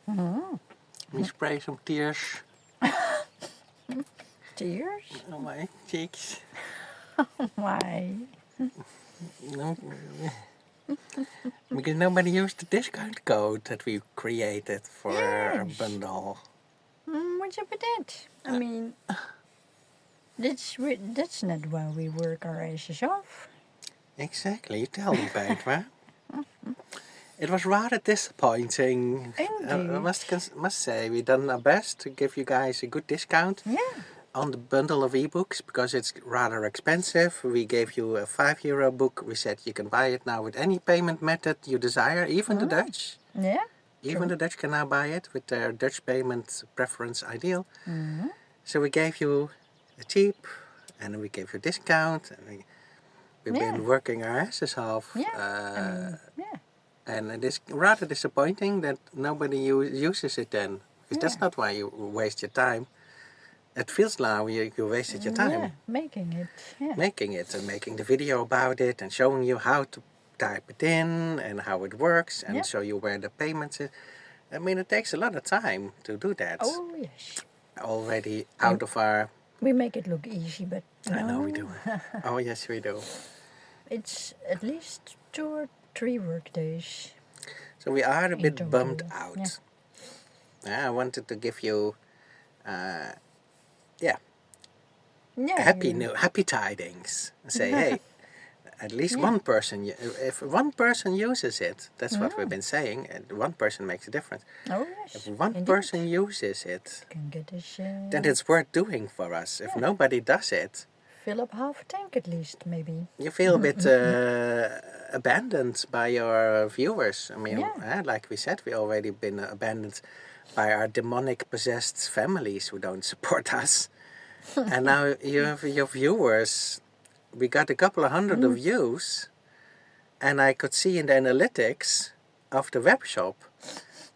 Mm. We spray some tears Tears? on my cheeks. Why? No, because nobody used the discount code that we created for a Yes. bundle. What's up with that? I mean, that's not why we work our asses off. Exactly, you tell them, Petra. It was rather disappointing. I Indeed. must say, we done our best to give you guys a good discount Yeah. on the bundle of ebooks because it's rather expensive. We gave you a €5 book. We said you can buy it now with any payment method you desire, even the Dutch. Yeah. Even True. the Dutch can now buy it with their Dutch payment preference ideal. Mm-hmm. So we gave you a cheap, and we gave you a discount. And we've been working our asses off. Yeah. Yeah. And it is rather disappointing that nobody uses it then. Because that's not why you waste your time. It feels now you wasted your time. Yeah, making it. Yeah. Making it and making the video about it and showing you how to type it in and how it works and show you where the payments is. I mean, it takes a lot of time to do that. Oh, yes. Already out of our... We make it look easy, but no. I know we do. Oh, yes, we do. It's at least 2 or 3 work days. So we are a bit total. bummed out. I wanted to give you, happy tidings. Say, hey, at least one person. If one person uses it, that's what we've been saying. And one person makes a difference. Oh yes. If one person uses it, can get this, then it's worth doing for us. If nobody does it, fill up half a tank at least, maybe. you feel a bit abandoned by your viewers. I mean, like we said, we already been abandoned by our demonic possessed families who don't support us. And now you have your viewers. We got a couple of hundred of views, and I could see in the analytics of the webshop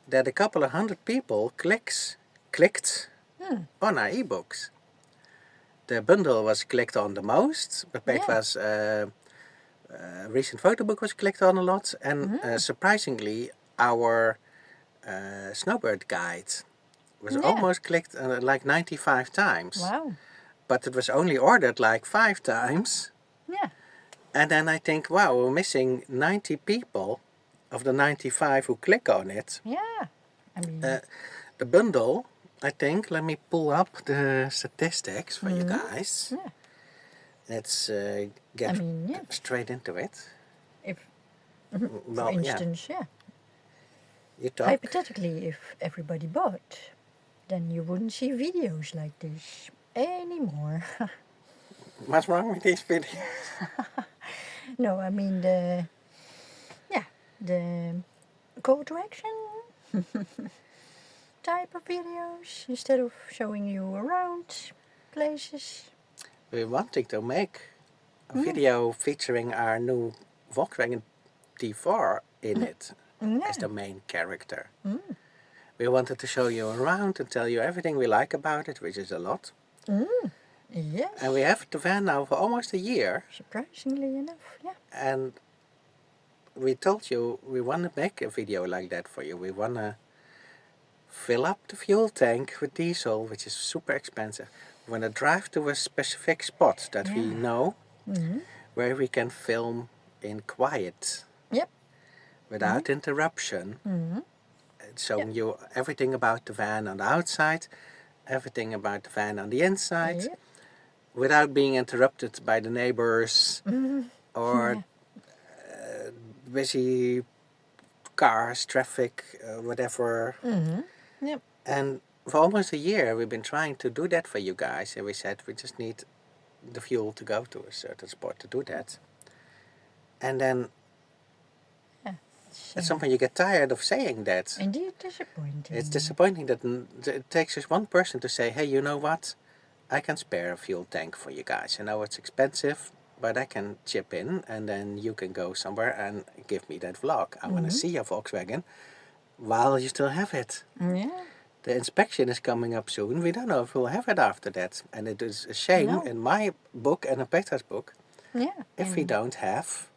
that a couple of hundred people clicked on our ebooks. The bundle was clicked on the most, but Petra's recent photo book was clicked on a lot, and surprisingly, our snowbird guide was almost clicked like 95 times. Wow. But it was only ordered like 5 times. Yeah. And then I think, wow, we're missing 90 people of the 95 who click on it. Yeah. I mean... the bundle, I think, let me pull up the statistics for you guys. Yeah. Let's get straight into it. If, for instance, You talk. Hypothetically, if everybody bought, then you wouldn't see videos like this anymore. What's wrong with these videos? No, I mean the call to action type of videos instead of showing you around places. We're wanting to make a video featuring our new Volkswagen T4 in it as the main character. We wanted to show you around and tell you everything we like about it, which is a lot. Yes. And we have the van now for almost a year. Surprisingly enough, yeah. And we told you we want to make a video like that for you. We want to fill up the fuel tank with diesel, which is super expensive. We want to drive to a specific spot that we know, where we can film in quiet. Yep. Without interruption. Showing you everything about the van on the outside, everything about the van on the inside, without being interrupted by the neighbors or busy cars, traffic, whatever. Yep. And for almost a year we've been trying to do that for you guys, and we said we just need the fuel to go to a certain spot to do that. And then at some point you get tired of saying that. Indeed disappointing. It's disappointing that it takes just one person to say, hey, you know what? I can spare a fuel tank for you guys. I know it's expensive, but I can chip in, and then you can go somewhere and give me that vlog. I want to see your Volkswagen while you still have it. Yeah. The inspection is coming up soon. We don't know if we'll have it after that. And it is a shame in my book and in Petra's book if we don't have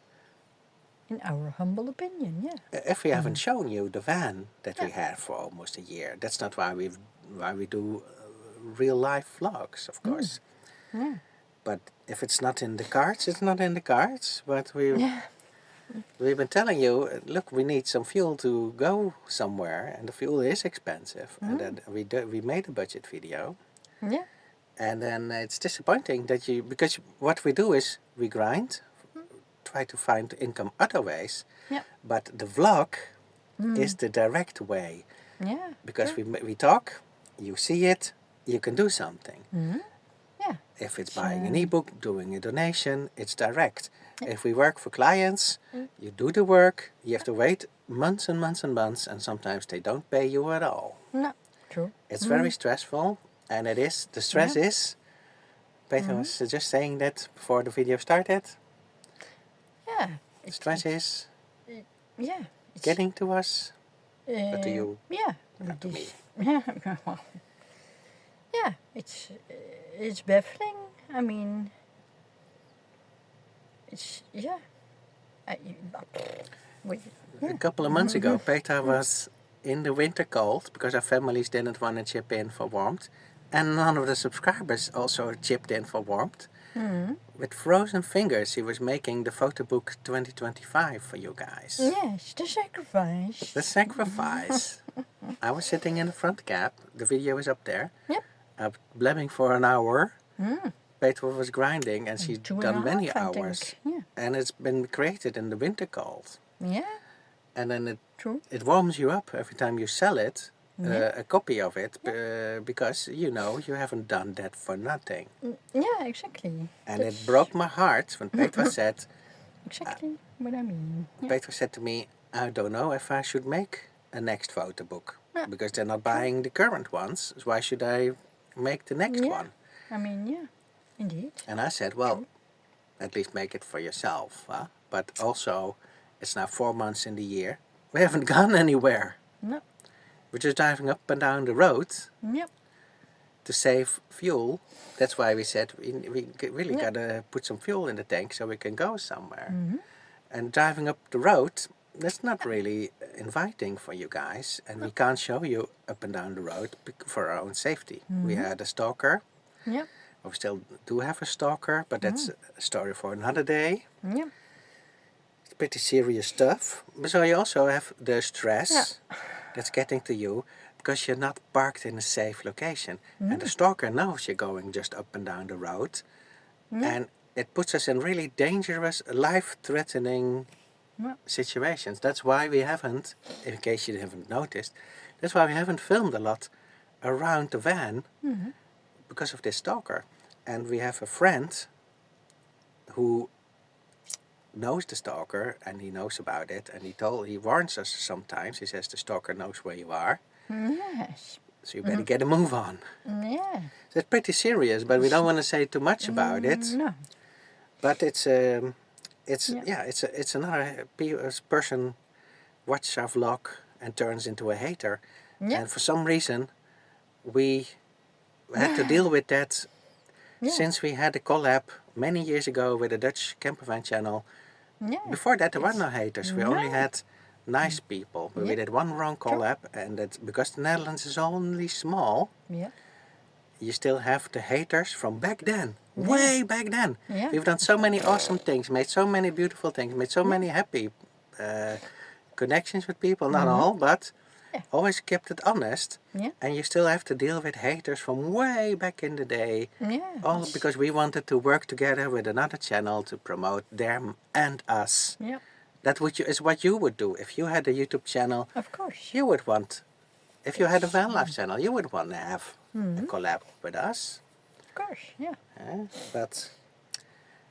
In our humble opinion, yeah. If we haven't shown you the van that we had for almost a year, that's not why we do real life vlogs, of course. Yeah. But if it's not in the cards, it's not in the cards. But we've been telling you, look, we need some fuel to go somewhere, and the fuel is expensive. And then we made a budget video. Yeah. And then it's disappointing that because what we do is we grind, try to find income other ways. Yeah. But the vlog is the direct way. Yeah. Because we talk, you see it, you can do something. Yeah. If it's buying an ebook, doing a donation, it's direct. If we work for clients, you do the work, you have to wait months and months and months, and sometimes they don't pay you at all. No, true. It's very stressful, and the stress is, Peter was just saying that before the video started, Yeah. the stress is Yeah. getting to us, but to you, Yeah. not to me. Yeah. Yeah. It's baffling. I mean, it's A couple of months ago, Peter was in the winter cold because our families didn't want to chip in for warmth, and none of the subscribers also chipped in for warmth. With frozen fingers, he was making the photo book 2025 for you guys. Yes, the sacrifice. The sacrifice. I was sitting in the front cab. The video is up there. Yep. Blabbing for an hour. Petra was grinding, and she's 2.5 done many I hours. think. Yeah. And it's been created in the winter cold. Yeah. And then True. it warms you up every time you sell it, a copy of it, because you know you haven't done that for nothing. Yeah, exactly. And it broke my heart when Petra said, Exactly what I mean. Yeah. Petra said to me, I don't know if I should make a next photo book, because they're not buying the current ones, so why should I make the next one? I mean, yeah, indeed. And I said, well, at least make it for yourself. Huh? But also, it's now 4 months in the year. We haven't gone anywhere. No. We're just driving up and down the road Yep. to save fuel. That's why we said we really got to put some fuel in the tank so we can go somewhere. And driving up the road, that's not really inviting for you guys. And we can't show you up and down the road for our own safety. We had a stalker. Yep. We still do have a stalker, but that's a story for another day. Yep. It's pretty serious stuff. But so you also have the stress that's getting to you because you're not parked in a safe location. And the stalker knows you're going just up and down the road. And it puts us in really dangerous, life-threatening situations. That's why we haven't, in case you haven't noticed, that's why we haven't filmed a lot around the van because of this stalker. And we have a friend who knows the stalker, and he knows about it, and he warns us sometimes. He says the stalker knows where you are, Yes. so you better get a move on. Yeah. So it's pretty serious, but we don't want to say too much about it. No. But it's another person watches our vlog and turns into a hater, and for some reason we had to deal with that since we had a collab many years ago with a Dutch campervan channel. Yeah. Before that, there were no haters. We only had nice people. But we did one wrong collab, and that's because the Netherlands is only small. Yeah. You still have the haters from back then, way back then. Yeah. We've done so many awesome things, made so many beautiful things, made so many happy connections with people. Not all, but always kept it honest. Yeah. And you still have to deal with haters from way back in the day. Yeah. All because we wanted to work together with another channel to promote them and us. Yeah. That is what you would do. If you had a YouTube channel, Of course. you would want, if you had a Vanlife channel, you would want to have a collab with us. Of course. Yeah. But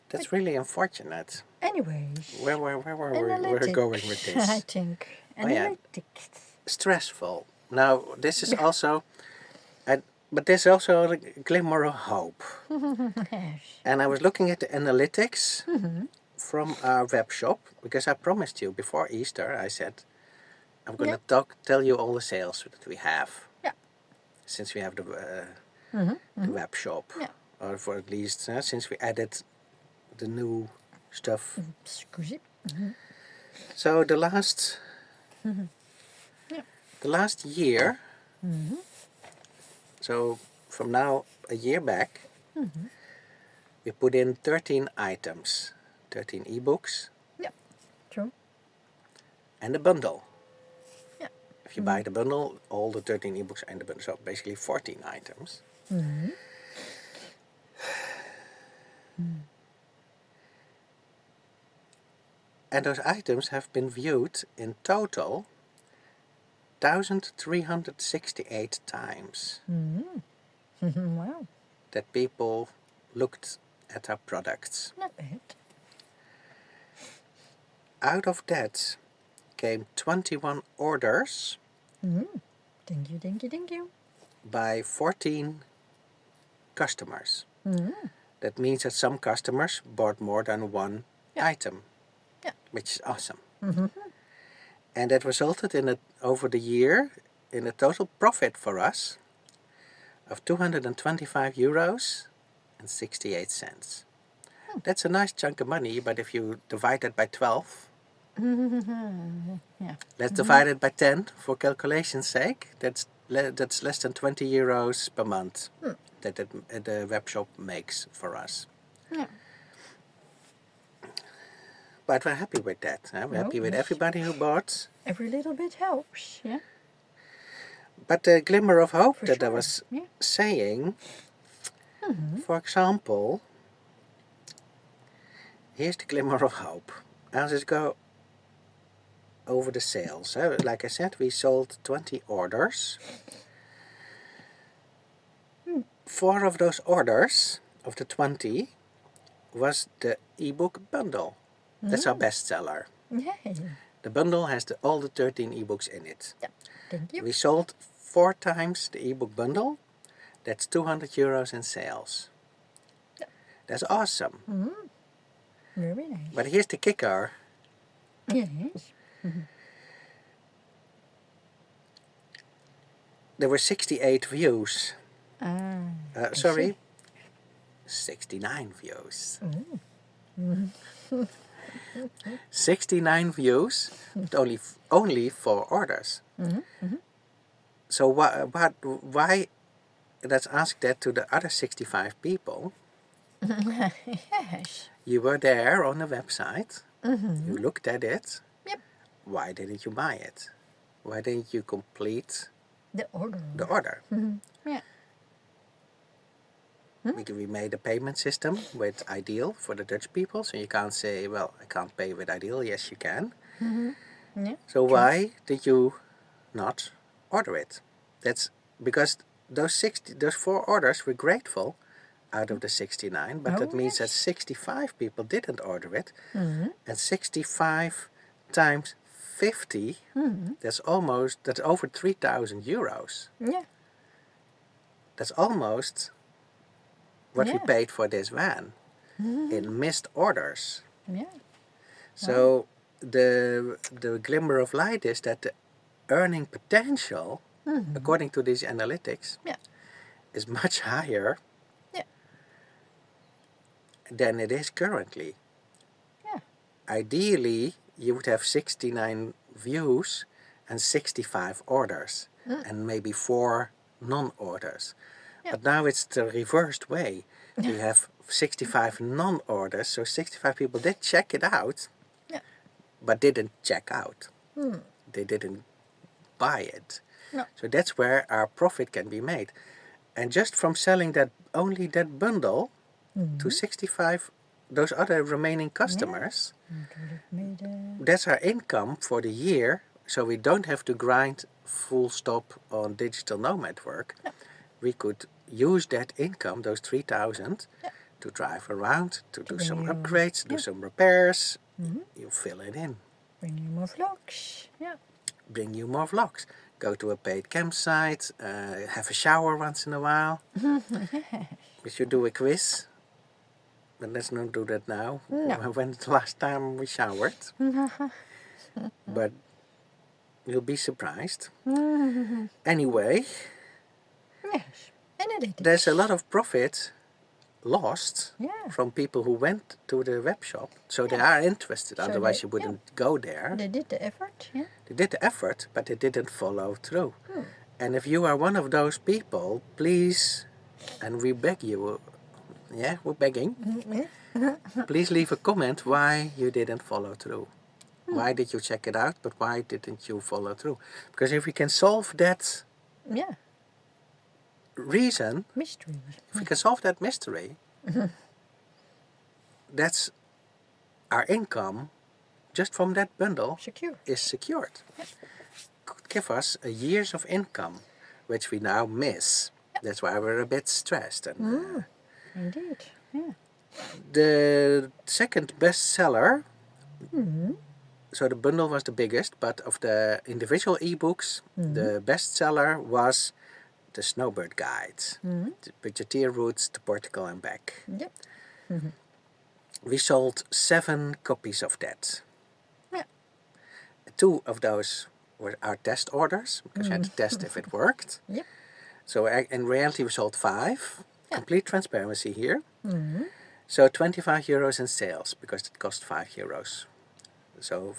that's really unfortunate. Anyways. Where were we going with this? I think. Oh, yeah. Analytics. Stressful. Now, this is also, but there's also a glimmer of hope. Yes. And I was looking at the analytics from our web shop, because I promised you before Easter, I said, I'm going to tell you all the sales that we have. Yeah. Since we have the web shop. Yeah. Or for at least since we added the new stuff. Scusi. So the last year, so from now a year back, we put in 13 items, 13 ebooks, True. and a bundle. Yeah. If you buy the bundle, all the 13 ebooks are in the bundle, so basically 14 items. And those items have been viewed in total 1,368 times. Wow. That people looked at our products. Not bad. Out of that came 21 orders Thank you, thank you, thank you. by 14 customers. That means that some customers bought more than one item, which is awesome. And that resulted in over the year in a total profit for us of €225.68. That's a nice chunk of money, but if you divide that by 12, let's divide it by 10 for calculation's sake. That's less than €20 per month that the webshop makes for us. Yeah. But we're happy with that. We're happy with everybody who bought. Every little bit helps, yeah. But the glimmer of hope For that I sure, was yeah. saying, for example, here's the glimmer of hope. I'll just go over the sales. Like I said, we sold 20 orders. 4 of those orders, of the 20, was the ebook bundle. That's our bestseller. Yay. The bundle has all the 13 ebooks in it. Yeah. Thank you. We sold 4 times the ebook bundle. That's €200 in sales. Yeah. That's awesome. Very nice. But here's the kicker. Yes. There were 68 views. Sorry, 69 views. 69 views, but only 4 orders. So why? Let's ask that to the other 65 people. Yes. You were there on the website. You looked at it. Yep. Why didn't you buy it? Why didn't you complete The order. the order? Yeah. We made a payment system with Ideal for the Dutch people, so you can't say, well, I can't pay with Ideal. Yes, you can. Yeah. So why did you not order it? That's because those 4 orders were grateful out of the 69, but that means that 65 people didn't order it, and 65 times 50, that's over €3,000. Yeah. That's almost what we paid for this van in missed orders. Yeah. So the glimmer of light is that the earning potential, according to these analytics, is much higher than it is currently. Yeah. Ideally, you would have 69 views and 65 orders, and maybe 4 non-orders. But now it's the reversed way. We have 65 non-orders, so 65 people did check it out, but didn't check out. They didn't buy it. No. So that's where our profit can be made. And just from selling only that bundle to 65, those other remaining customers, that's our income for the year. So we don't have to grind full stop on digital nomad work. No. We could use that income, those 3,000, to drive around, to do some upgrades, do some repairs. You fill it in. Bring you more vlogs. Yeah. Bring you more vlogs. Go to a paid campsite, have a shower once in a while. We should do a quiz. But let's not do that now. No. When's the last time we showered? But you'll be surprised. Anyway, Yes. Analytics. there's a lot of profit lost Yeah. from people who went to the web shop. So they are interested, So otherwise they- you wouldn't go there. They did the effort, yeah. They did the effort, but they didn't follow through. Hmm. And if you are one of those people, please, and we beg you, yeah, we're begging, please leave a comment why you didn't follow through. Why did you check it out, but why didn't you follow through? Because if we can solve that Yeah. reason, Mystery. if we can solve that mystery, that's our income just from that bundle Secure. is secured. Could give us a years of income, which we now miss. That's why we're a bit stressed. And Indeed. Yeah. the second bestseller, Mm-hmm. so the bundle was the biggest, but of the individual ebooks, the bestseller was the Snowbird Guide, the Budgeteer Routes to Portugal and back. Yep. We sold 7 copies of that. Yeah. 2 of those were our test orders, because we had to test if it worked. Yep. So in reality we sold 5. Yeah. Complete transparency here. Mm-hmm. So 25 euros in sales, because it cost 5 euros. So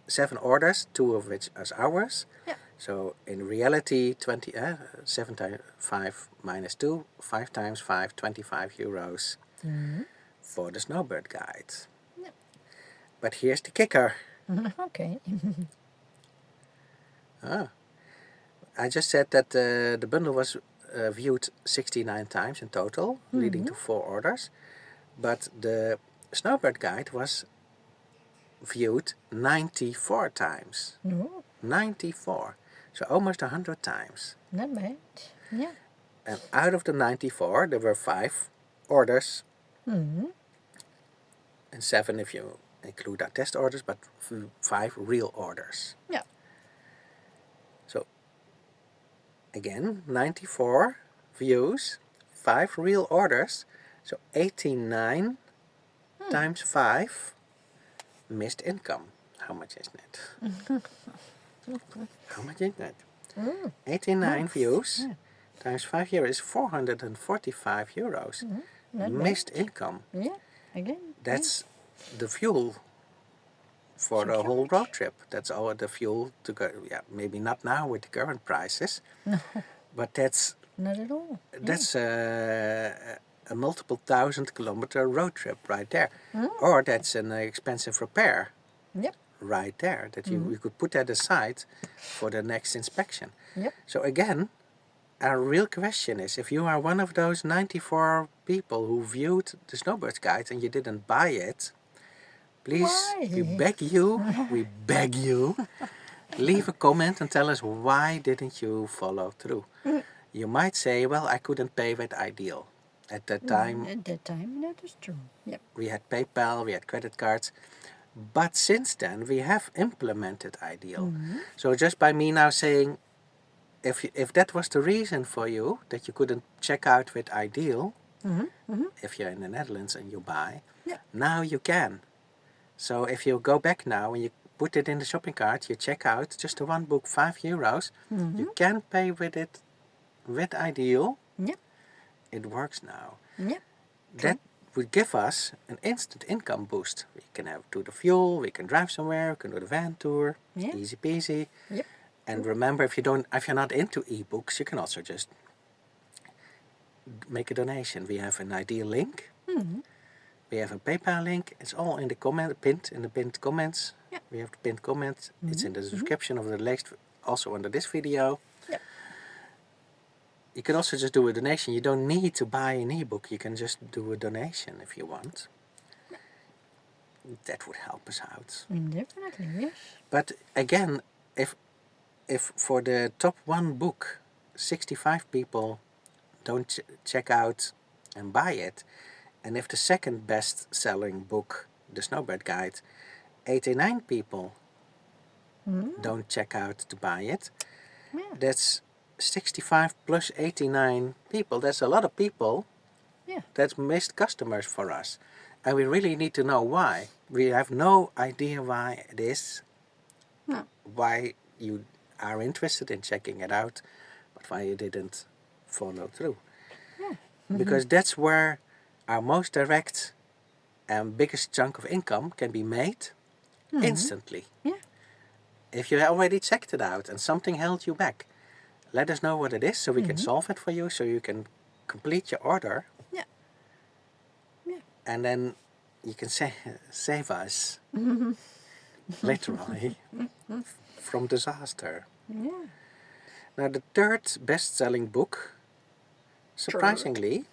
7 orders, 2 of which are ours. Yeah. So in reality, 7 times 5 minus 2, 5 times 5, 25 euros for the Snowbird Guide. Yeah. But here's the kicker. Okay. I just said that the bundle was viewed 69 times in total, leading to 4 orders. But the Snowbird Guide was viewed 94 times. No, 94. So almost 100 times. not bad. Yeah. And out of the 94, there were 5 orders. Mm-hmm. And 7 if you include our test orders, but 5 real orders. Yeah. So, again, 94 views, 5 real orders. So 89 times 5 missed income. How much is that? How much is that? 89 views times 5 euros is 445 euros. Not Missed bad. income. Yeah. Again. That's the fuel for the whole road trip. That's all the fuel to go. Yeah, maybe not now with the current prices, but that's Not at all. that's a multiple 1,000-kilometer road trip right there, or that's an expensive repair Yep. right there that you could put that aside for the next inspection. Yep. So again, our real question is, if you are one of those 94 people who viewed the Snowbird's Guide and you didn't buy it, please, Why? we beg you, leave a comment and tell us why didn't you follow through. You might say, well, I couldn't pay with Ideal. At that time, At that time, that is true. Yep. we had PayPal, we had credit cards. But since then, we have implemented Ideal. So just by me now saying, if that was the reason for you, that you couldn't check out with Ideal, if you're in the Netherlands and you buy, Yeah. now you can. So if you go back now and you put it in the shopping cart, you check out just the one book, 5 euros, you can pay with it with Ideal. Yep. It works now. Yep. That would give us an instant income boost. We can do the fuel, we can drive somewhere, we can do the van tour, Yeah. easy peasy. Yep. And remember, if you're not into ebooks, you can also just make a donation. We have an Ideal link. We have a PayPal link. It's all in the pinned comments. Yeah. We have the pinned comments. It's in the description of the next, also under this video. Yep. You can also just do a donation. You don't need to buy an ebook. You can just do a donation if you want. That would help us out. Definitely, yes. But again, if for the top 1 book, 65 people don't check out and buy it, and if the second best-selling book, The Snowbird Guide, 89 people don't check out to buy it, Yeah. that's 65 plus 89 people. That's a lot of people. Yeah. That's missed customers for us. And we really need to know why. We have no idea why it is. No. Why you are interested in checking it out, but why you didn't follow through. because that's where our most direct and biggest chunk of income can be made instantly. Yeah. If you already checked it out and something held you back, let us know what it is so we can solve it for you, so you can complete your order. Yeah. Yeah. And then you can save us, literally, from disaster. Yeah. Now the third best-selling book, surprisingly,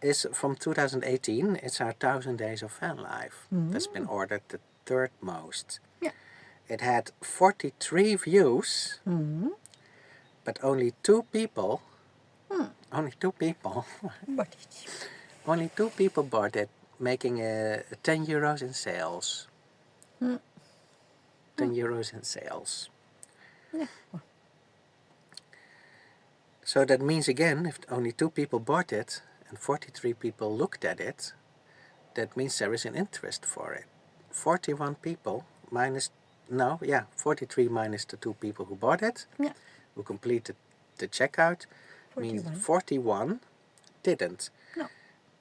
is from 2018. It's our 1000 Days of Van Life. That's been ordered the third most. Yeah. It had 43 views, but only two people, But it's only two people bought it, making 10 euros in sales. 10 euros in sales. yeah. So that means again, if only two people bought it and 43 people looked at it, that means there is an interest for it. 41 people minus, 43 minus the two people who bought it, who completed the checkout, 41. means 41 didn't. No.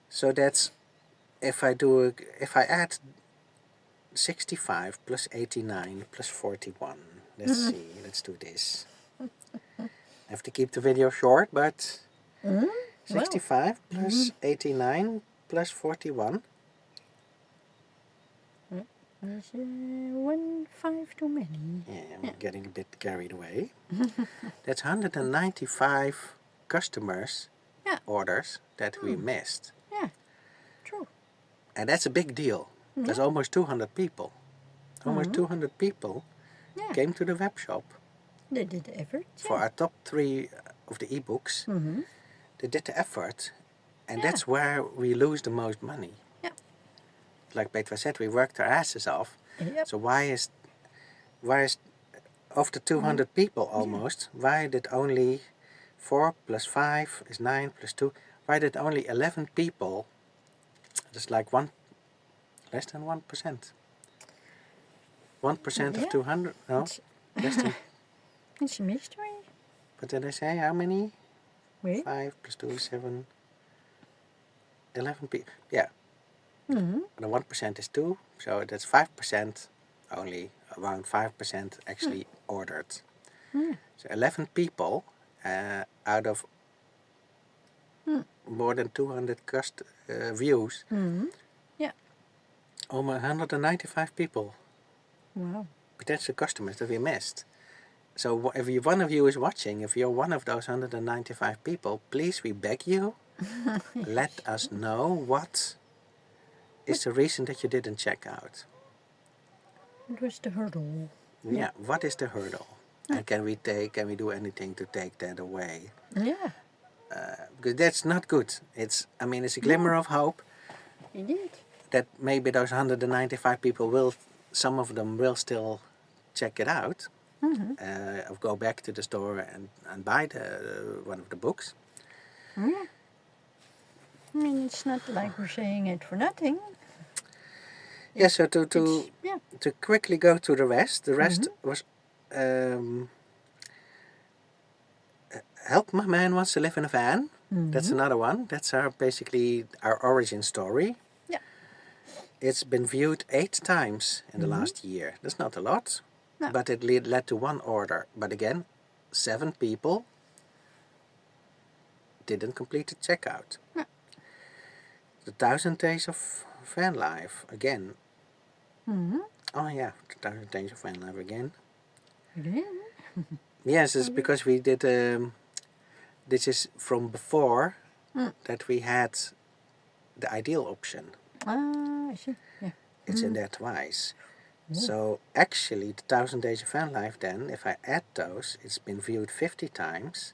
So that's, if I add 65 plus 89 plus 41. Let's see, let's do this. I have to keep the video short, but 65 plus 89 plus 41. There's 1 5 too many. Yeah, I'm getting a bit carried away. That's 195 customers orders that we missed. Yeah, true. And that's a big deal. That's almost 200 people. Almost 200 people came to the web shop. They did the effort. For our top 3 of the ebooks. They did the effort, and that's where we lose the most money. Yeah. Like Petra said, we worked our asses off. Yep. So why is of the 200 people almost, why did only 4 plus 5 is 9 plus 2, why did only 11 people, that's like less than 1%. 1% of 200, no, less than. It's a mystery. What did I say? How many? Wait. 5 plus 2 is 7. 11 people. Yeah. The 1% is 2, so that's 5%. Only around 5% actually ordered. So 11 people out of more than 200 views. Yeah. Almost 195 people, Wow. potential customers that we missed. So if one of you is watching, if you're one of those 195 people, please, we beg you, let us know what is the reason that you didn't check out. It was the hurdle. Yeah, what is the hurdle? And can we do anything to take that away? Yeah. Because that's not good. It's a glimmer of hope Indeed. that maybe those 195 people some of them will still check it out. Or go back to the store and buy one of the books. Yeah. I mean, it's not like we're saying it for nothing. Yeah, so to quickly go to the rest was Help My Man Wants to Live in a Van. That's another one. That's basically our origin story. Yeah. It's been viewed 8 times in the last year. That's not a lot. No. But it led to 1 order. But again, 7 people didn't complete the checkout. No. The 1000 Days of Van Life, again. Oh yeah, the 1000 Days of Van Life again. Again? Yes, it's because we did, this is from before that we had the ideal option. Ah, I see. Yeah. It's in there twice. So actually the 1000 Days of Van Life then, if I add those, it's been viewed 50 times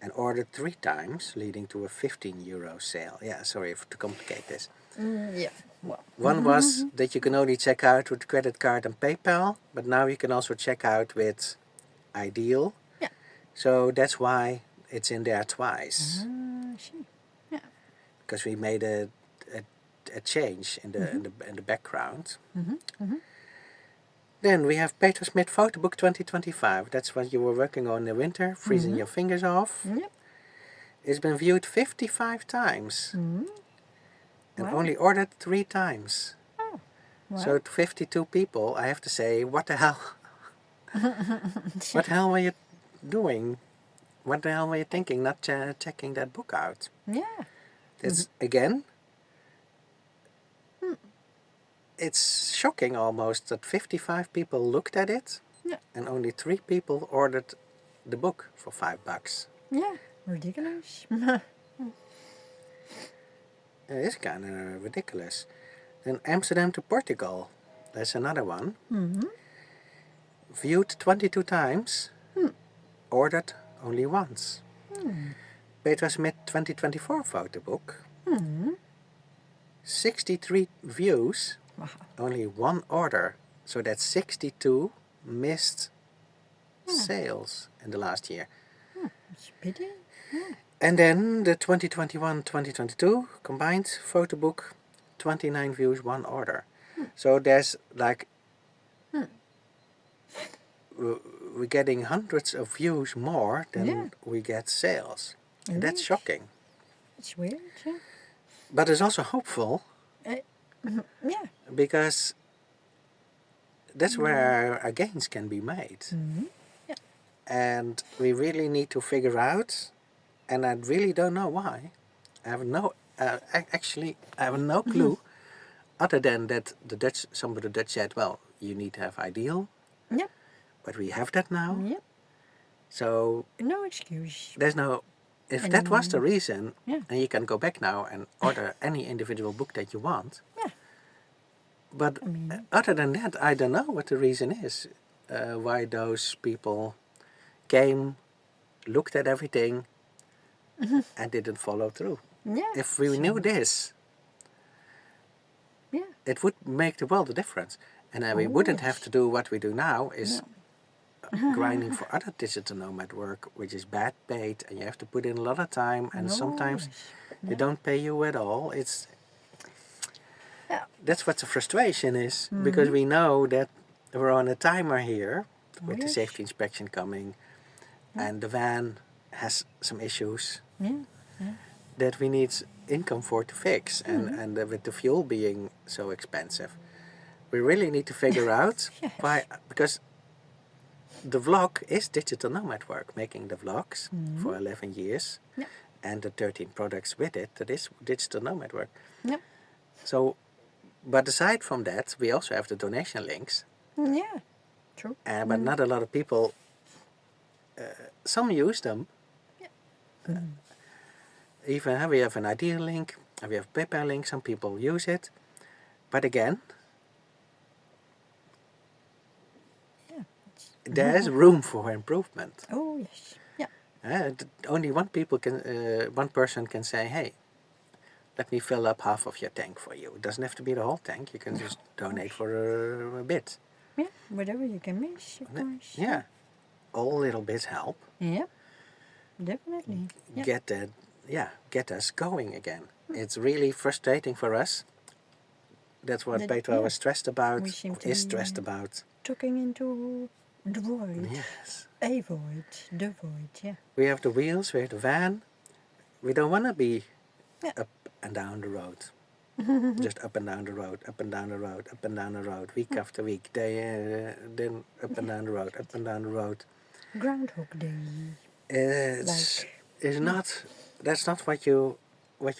and ordered 3 times, leading to a 15 euro sale. Yeah, sorry to complicate this. Yeah. Well. One was that you can only check out with credit card and PayPal, but now you can also check out with Ideal. Yeah. So that's why it's in there twice. I see. Yeah. Because we made a change in the background. Then we have Peter Smith Photo Book 2025. That's what you were working on in the winter, freezing your fingers off. Yep. It's been viewed 55 times Mm. and Wow. only ordered 3 times. Oh. Wow. So to 52 people, I have to say, what the hell? What the hell were you doing? What the hell were you thinking, not checking that book out? Yeah. It's, again, it's shocking almost that 55 people looked at it Yeah. and only 3 people ordered the book for $5. Yeah. Ridiculous. It is kind of ridiculous. Then Amsterdam to Portugal, that's another one. Mm-hmm. Viewed 22 times, ordered only once. Petra Smith 2024 photo book, 63 views, Wow. only 1 order. So that's 62 missed sales in the last year. It's a pity. And then the 2021-2022 combined photo book, 29 views, 1 order. So there's like, we're getting hundreds of views more than we get sales. And that's Indeed. shocking. It's weird, yeah. But it's also hopeful Yeah. because that's where our gains can be made. Yeah. And we really need to figure out, and I really don't know why. I have no, actually, I have no clue, other than that some of the Dutch said, well, you need to have ideal, Yep. but we have that now. Yep. So No excuse. there's no, if that was the reason, Yeah. and you can go back now and order any individual book that you want. Yeah. But I mean, other than that, I don't know what the reason is, why those people came, looked at everything, and didn't follow through. yeah. If we knew this, Yeah. it would make the world a difference. And then we wouldn't have yes. to do what we do now, is grinding for other digital nomad work, which is bad paid, and you have to put in a lot of time, and sometimes they don't pay you at all. It's that's what the frustration is, because we know that we're on a timer here with the safety inspection coming, and the van has some issues that we need income for to fix, and with the fuel being so expensive, we really need to figure out why, because the vlog is digital nomad work, making the vlogs for 11 years, and the 13 products with it, that is digital nomad work. Yep. So, but aside from that, we also have the donation links, Yeah. True. but not a lot of people, some use them. Even we have an ideal link, and we have PayPal link, some people use it, but again, there's room for improvement. Oh, yes. Yeah. Only one person can say, hey, let me fill up half of your tank for you. It doesn't have to be the whole tank. You can just donate for a bit. Yeah. Whatever you can miss, of course. Yeah. All little bits help. Yeah. Definitely. Yeah. Get us going again. It's really frustrating for us. That's what Petra was stressed about, We seem to is be, stressed about. Talking into the void. Yes. A void. The void, yeah. We have the wheels, we have the van. We don't want to be up and down the road. Just up and down the road, up and down the road, up and down the road, week after week. Then up and down the road, up and down the road. Groundhog Day. That's not what you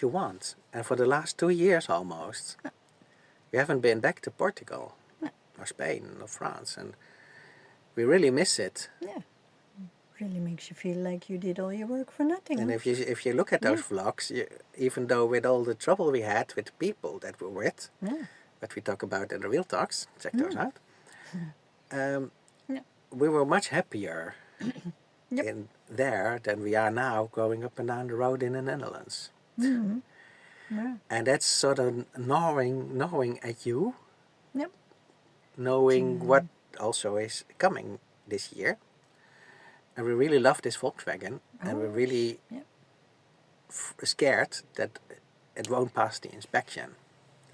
want. And for the last 2 years almost, we haven't been back to Portugal or Spain or France, and we really miss it. Yeah. Really makes you feel like you did all your work for nothing. And if you look at those vlogs, even though with all the trouble we had with the people that we're with, that we talk about in the Real Talks, check those out, we were much happier in there than we are now going up and down the road in the Netherlands. And that's sort of gnawing at you, knowing what also is coming this year. And we really love this Volkswagen, and we're really scared that it won't pass the inspection.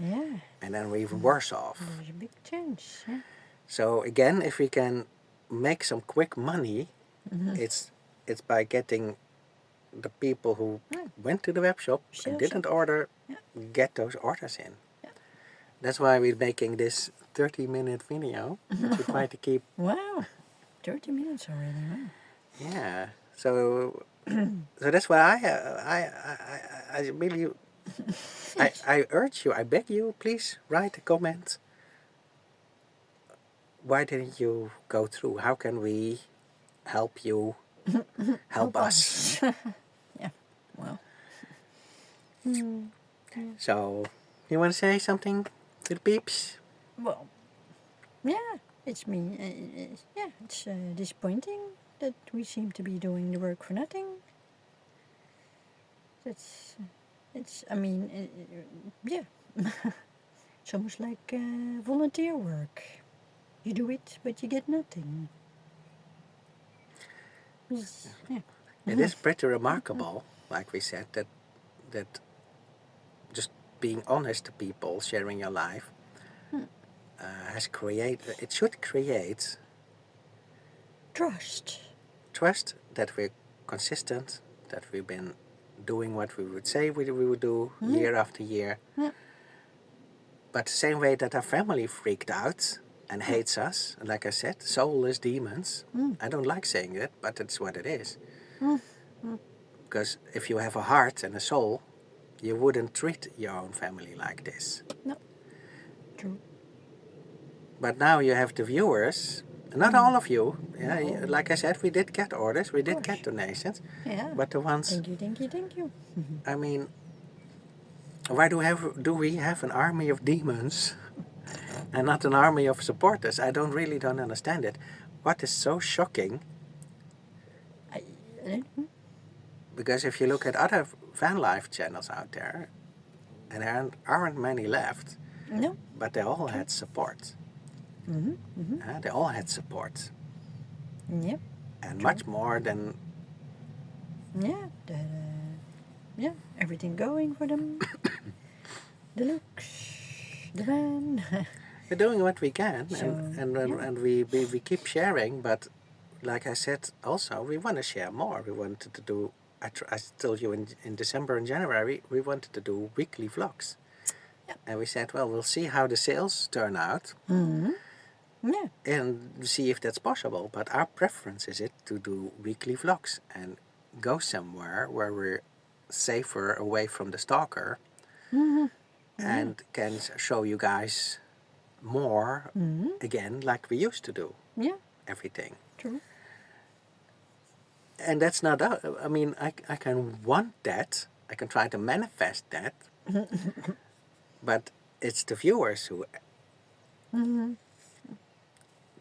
Yeah. And then we're even worse off. There's a big chance. Yeah. So again, if we can make some quick money, it's by getting the people who went to the web shop and didn't order get those orders in. Yeah. That's why we're making this 30-minute video to try to keep. Wow, 30 minutes already. Wow. Yeah. So that's why I really I urge you, I beg you, please write a comment. Why didn't you go through? How can we help you? Help us. Yeah. Well. So, you want to say something to the peeps? Well. Yeah. It's me. It's disappointing that we seem to be doing the work for nothing. It's. I mean, yeah. It's almost like volunteer work. You do it, but you get nothing. Yeah. It is pretty remarkable, like we said, that just being honest to people, sharing your life, it should create Trust. that we're consistent, that we've been doing what we would say we would do year after year. But the same way that our family freaked out and hates us, and like I said, soulless demons. I don't like saying it, but it's what it is. Because if you have a heart and a soul, you wouldn't treat your own family like this. No. True. But now you have the viewers, not all of you. Yeah, like I said, we did get orders, we did get donations. Yeah. But the ones, Thank you. I mean, why do we have an army of demons and not an army of supporters? I don't understand it. What is so shocking? I don't know. Because if you look at other Vanlife channels out there, and there aren't many left, No. but they all had support. They all had support. Yep. And True. much more than... Yeah, everything going for them. The looks, the van. We're doing what we can, So, and we keep sharing, but like I said, also, we want to share more. We wanted to do, I told you in December and January, we wanted to do weekly vlogs. Yeah. And we said, well, we'll see how the sales turn out. Yeah. And see if that's possible. But our preference is it to do weekly vlogs and go somewhere where we're safer away from the stalker and can show you guys more again like we used to do. Yeah. Everything. True. And that's not, I mean, I can want that. I can try to manifest that. But it's the viewers who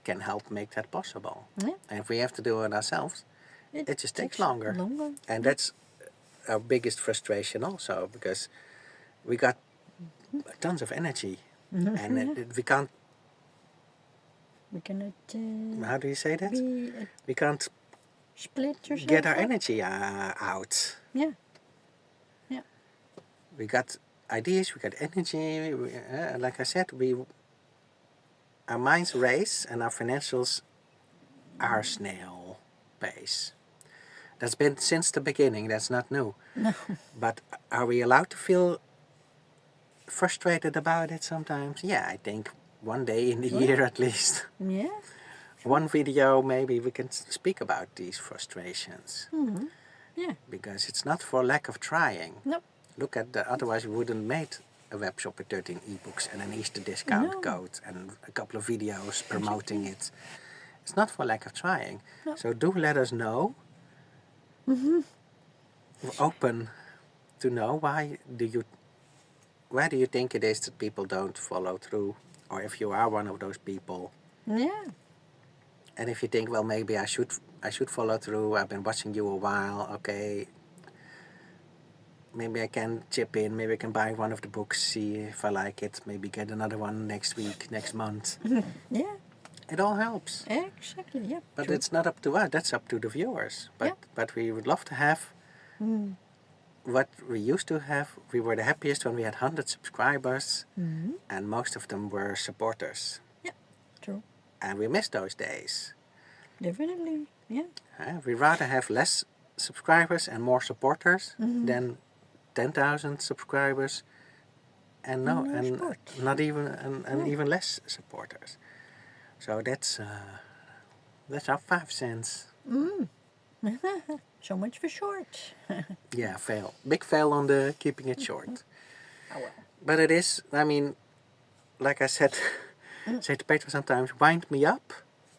can help make that possible. Yeah. And if we have to do it ourselves, it just takes longer. And Yeah. that's our biggest frustration also, because we got tons of energy. And we can't... We cannot... how do you say that? We can't split yourself get our up. energy out. Yeah. Yeah. We got ideas, we got energy. Like I said, our minds race and our financials are snail pace. That's been since the beginning, that's not new. No. But are we allowed to feel frustrated about it sometimes? Yeah, I think one day in the year at least. Yeah. One video maybe we can speak about these frustrations. Yeah. Because it's not for lack of trying. No. Look at otherwise we wouldn't made a web shop with 13 ebooks and an Easter discount code and a couple of videos promoting it. It's not for lack of trying. No. So do let us know. We're open to know why do you think it is that people don't follow through, or if you are one of those people. Yeah. And if you think, well, maybe I should follow through. I've been watching you a while. Okay. Maybe I can chip in, maybe I can buy one of the books, see if I like it, maybe get another one next week, next month. Yeah. It all helps. Exactly, yeah. But True. it's not up to us, that's up to the viewers. But we would love to have what we used to have. We were the happiest when we had 100 subscribers, and most of them were supporters. Yeah, true. And we miss those days. Definitely, yeah. We'd rather have less subscribers and more supporters than 10,000 subscribers and Support. not even and even less supporters. So that's our 5 cents. So much for short. Yeah, fail. Big fail on the keeping it short. Oh well. But it is, I mean, like I said, say to Petra sometimes, wind me up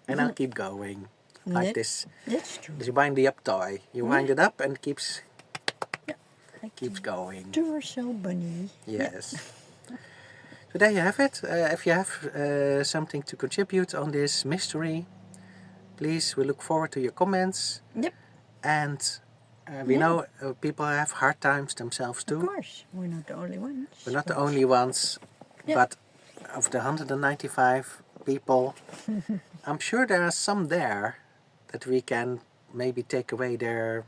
and I'll keep going. Like this. That's true. This windy up toy. You wind it up and it keeps going. Duracell bunny. Yes. So there you have it. If you have something to contribute on this mystery, please, we look forward to your comments. Yep. And we know people have hard times themselves too. Of course, we're not the only ones. We're not the only ones, but of the 195 people, I'm sure there are some there that we can maybe take away their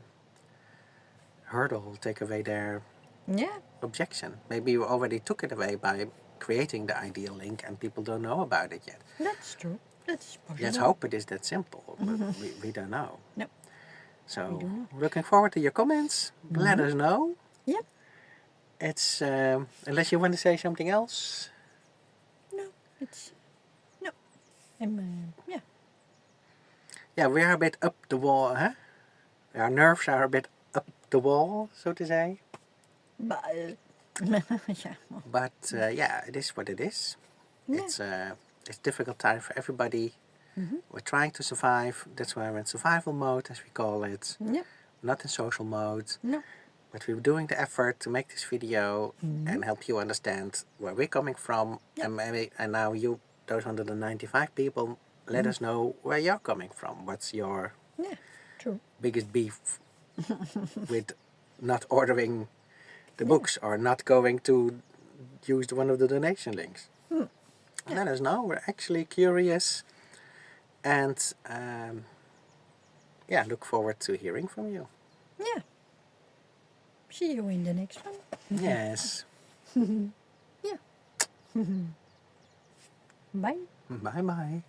hurdle, take away their objection. Maybe you already took it away by creating the ideal link and people don't know about it yet. That's true. That's possible. Let's hope it is that simple, but we don't know. No. So, looking forward to your comments. Let us know. Yep. It's, unless you want to say something else. No, it's, no. Yeah. Yeah, we are a bit up the wall, huh? Our nerves are a bit up the wall, so to say. But, yeah, it is what it is. Yeah. It's a difficult time for everybody. We're trying to survive. That's why we're in survival mode, as we call it. Yep. Not in social mode. No. But we're doing the effort to make this video and help you understand where we're coming from. Yep. And now you, those 195 people, let us know where you're coming from. What's your True. biggest beef with not ordering the books or not going to use one of the donation links? Let us know. We're actually curious. And look forward to hearing from you. Yeah. See you in the next one. Yes. Yeah. Bye. Bye-bye.